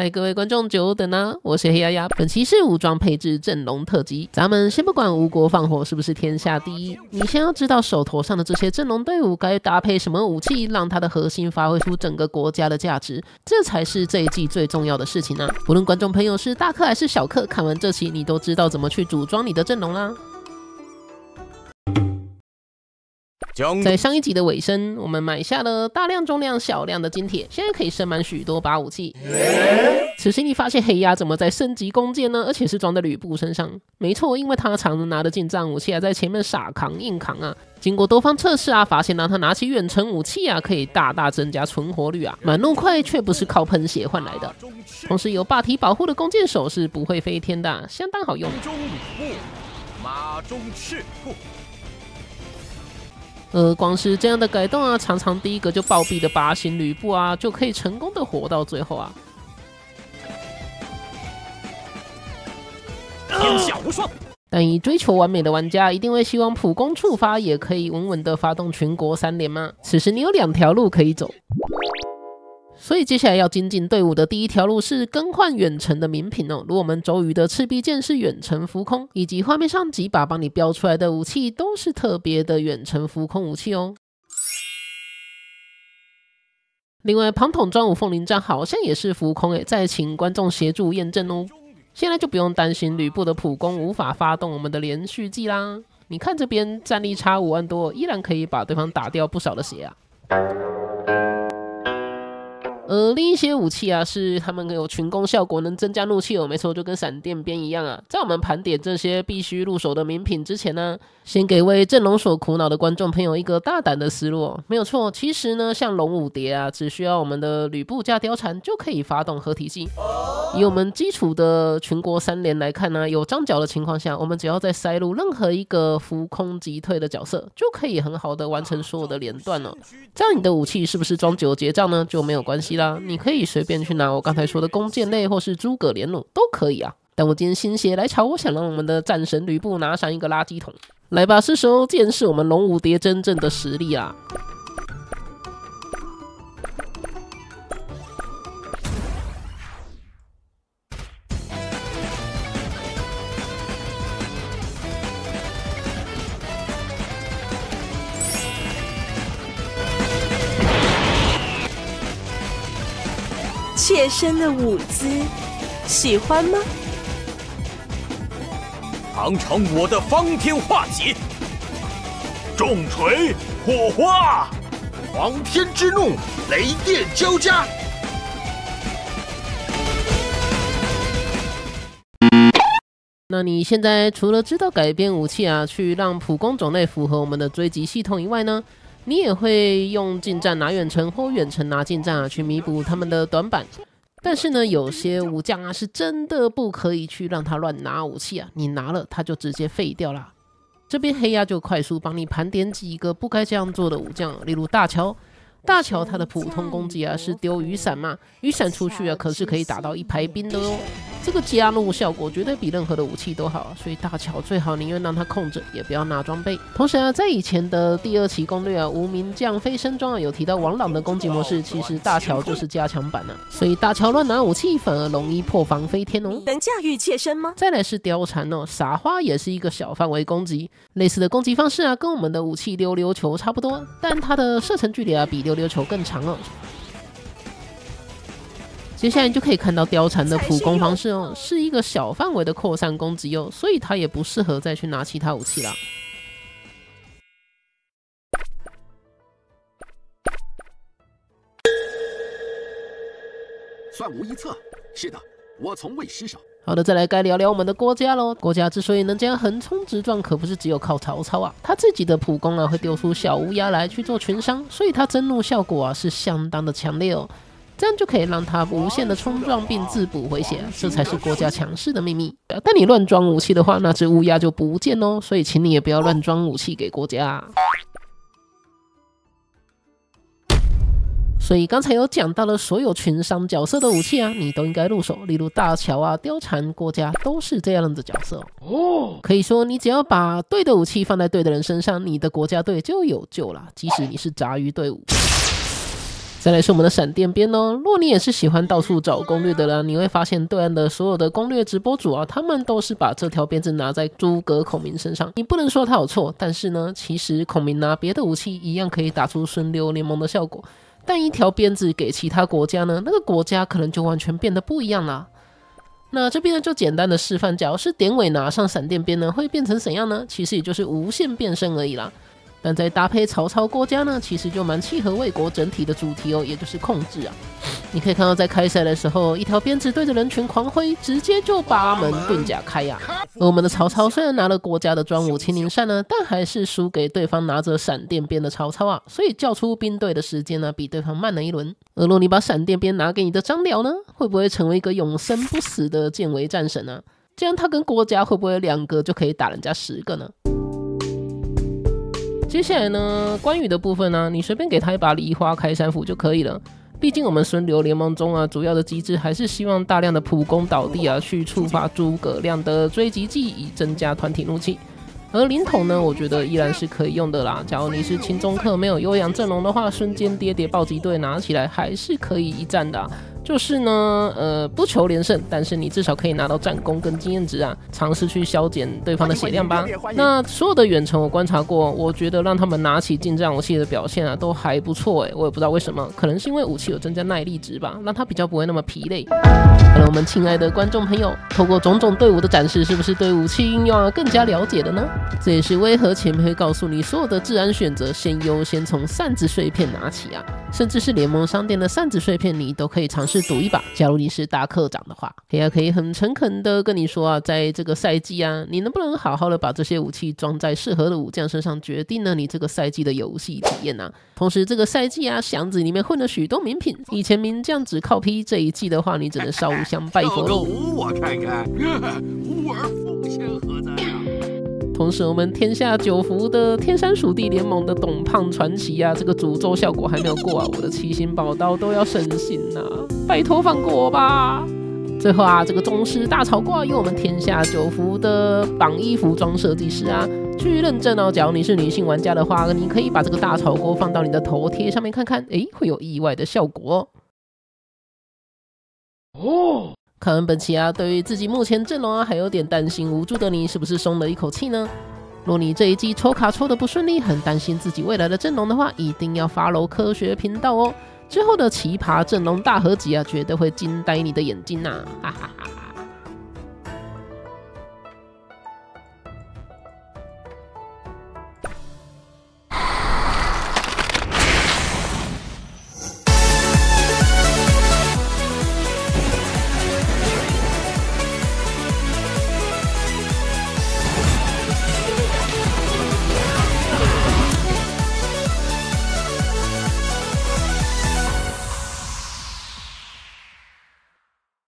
嗨，各位观众久等啦！我是黑鸭鸭，本期是武装配置阵容特辑。咱们先不管吴国放火是不是天下第一，你先要知道手头上的这些阵容队伍该搭配什么武器，让它的核心发挥出整个国家的价值，这才是这一季最重要的事情啊！不论观众朋友是大客还是小客，看完这期你都知道怎么去组装你的阵容啦。在上一集的尾声，我们买下了大量重量小量的金铁，现在可以升满许多把武器。此时你发现黑鸭怎么在升级弓箭呢？而且是装在吕布身上。没错，因为他常拿着近战武器在前面傻扛硬扛啊。经过多方测试发现让他拿起远程武器可以大大增加存活率满怒快却不是靠喷血换来的。同时有霸体保护的弓箭手是不会飞天的，相当好用。马中赤兔。光是这样的改动常常第一个就暴毙的8星吕布就可以成功的活到最后天下无双。但以追求完美的玩家，一定会希望普攻触发也可以稳稳的发动全国3连嘛。此时你有2条路可以走。所以接下来要精进队伍的第一条路是更换远程的名品如我们周瑜的赤壁剑是远程浮空，以及画面上几把帮你标出来的武器都是特别的远程浮空武器另外庞统专武凤翎杖好像也是浮空再请观众协助验证现在就不用担心吕布的普攻无法发动我们的连续技啦。你看这边战力差5万多，依然可以把对方打掉不少的血另一些武器是他们有群攻效果，能增加怒气没错，就跟闪电鞭一样在我们盘点这些必须入手的名品之前先给为阵容所苦恼的观众朋友一个大胆的思路没有错，其实呢，像龙武蝶只需要我们的吕布加貂蝉就可以发动合体技。以我们基础的全国3连来看有张角的情况下，我们只要再塞入任何一个浮空击退的角色，就可以很好的完成所有的连段这样你的武器是不是装9结账呢？就没有关系啦，你可以随便去拿我刚才说的弓箭类或是诸葛连弩都可以但我今天心血来潮，我想让我们的战神吕布拿上一个垃圾桶。来吧，是时候见识我们龙武蝶真正的实力啦。切身的舞姿，喜欢吗？尝尝我的方天画戟，重锤火花，狂天之怒，雷电交加。那你现在除了知道改变武器去让普攻种类符合我们的追击系统以外呢，你也会用近战拿远程或远程拿近战去弥补他们的短板。但是呢，有些武将是真的不可以去让他乱拿武器你拿了他就直接废掉啦。这边黑鸭就快速帮你盘点几个不该这样做的武将例如大乔。大乔他的普通攻击是丢雨伞嘛，雨伞出去可是可以打到1排兵的这个加怒效果绝对比任何的武器都好所以大乔最好宁愿让他控着，也不要拿装备。同时在以前的第2期攻略无名将飞升装有提到王朗的攻击模式，其实大乔就是加强版所以大乔乱拿武器反而容易破防飞天能驾驭切身吗？再来是貂蝉撒花也是一个小范围攻击，类似的攻击方式跟我们的武器溜溜球差不多，但它的射程距离比溜溜球更长接下来你就可以看到貂蝉的普攻方式是一个小范围的扩散攻击所以它也不适合再去拿其他武器啦。算无一策，是的，我从未失手。好的，再来该聊聊我们的郭嘉咯。郭嘉之所以能这样横冲直撞，可不是只有靠曹操他自己的普攻会丢出小乌鸦来去做群伤，所以他增怒效果是相当的强烈这样就可以让他无限的冲撞并自补回血这才是郭嘉强势的秘密。但你乱装武器的话，那只乌鸦就不见所以请你也不要乱装武器给郭嘉所以刚才有讲到了所有群伤角色的武器你都应该入手，例如大乔貂蝉、郭嘉都是这样的角色可以说你只要把对的武器放在对的人身上，你的国家队就有救了，即使你是杂鱼队伍。再来是我们的闪电鞭哦。若你也是喜欢到处找攻略的啦，你会发现对岸的所有的攻略直播主啊，他们都是把这条鞭子拿在诸葛孔明身上。你不能说他有错，但是呢，其实孔明拿别的武器一样可以打出孙刘联盟的效果，但一条鞭子给其他国家呢，那个国家可能就完全变得不一样啦。那这边呢就简单的示范，假如是典韦拿上闪电鞭呢，会变成怎样呢？其实也就是无限变身而已啦。但再搭配曹操国家呢，其实就蛮契合魏国整体的主题哦，也就是控制啊。你可以看到在开赛的时候，一条鞭子对着人群狂挥，直接就把门遁甲开啊。而我们的曹操虽然拿了国家的专武青灵扇呢，但还是输给对方拿着闪电鞭的曹操啊，所以叫出兵队的时间呢，比对方慢了一轮。而若你把闪电鞭拿给你的张辽呢，会不会成为一个永生不死的健为战神啊？这样他跟国家会不会2个就可以打人家10个呢？接下来呢，关羽的部分呢，你随便给他一把梨花开山斧就可以了。毕竟我们孙刘联盟中啊，主要的机制还是希望大量的普攻倒地啊，去触发诸葛亮的追击技，以增加团体怒气。而灵统呢，我觉得依然是可以用的啦。假如你是轻中客没有优良阵容的话，瞬间跌暴击队拿起来还是可以一战的啊。就是呢，不求连胜，但是你至少可以拿到战功跟经验值啊，尝试去削减对方的血量吧。那所有的远程我观察过，我觉得让他们拿起近战武器的表现啊，都还不错我也不知道为什么，可能是因为武器有增加耐力值吧，让他比较不会那么疲累。好了，我们亲爱的观众朋友，透过种种队伍的展示，是不是对武器应用更加了解了呢？这也是为何前面会告诉你，所有的治安选择先优先从扇子碎片拿起啊，甚至是联盟商店的扇子碎片，你都可以尝试赌一把。假如你是大课长的话，可以很诚恳的跟你说啊，在这个赛季啊，你能不能好好的把这些武器装在适合的武将身上，决定了你这个赛季的游戏体验啊。同时这个赛季啊，箱子里面混了许多名品，以前名将只靠批，这一季的话，你只能烧香拜佛喽。我看看，无儿奉先何在啊？同时我们天下9服的天山属地联盟的董胖传奇啊，这个诅咒效果还没有过啊，我的七星宝刀都要升星啊，拜托放过我吧。最后啊，这个宗师大草挂由我们天下9服的榜1服装设计师啊去认证哦。假如你是女性玩家的话，你可以把这个大草锅放到你的头贴上面看看，会有意外的效果哦。看完本期啊，对于自己目前阵容啊还有点担心无助的你，是不是松了一口气呢？若你这一季抽卡抽的不顺利，很担心自己未来的阵容的话，一定要 follow 科学频道哦。之后的奇葩阵容大合集啊，绝对会惊呆你的眼睛啊！哈哈哈。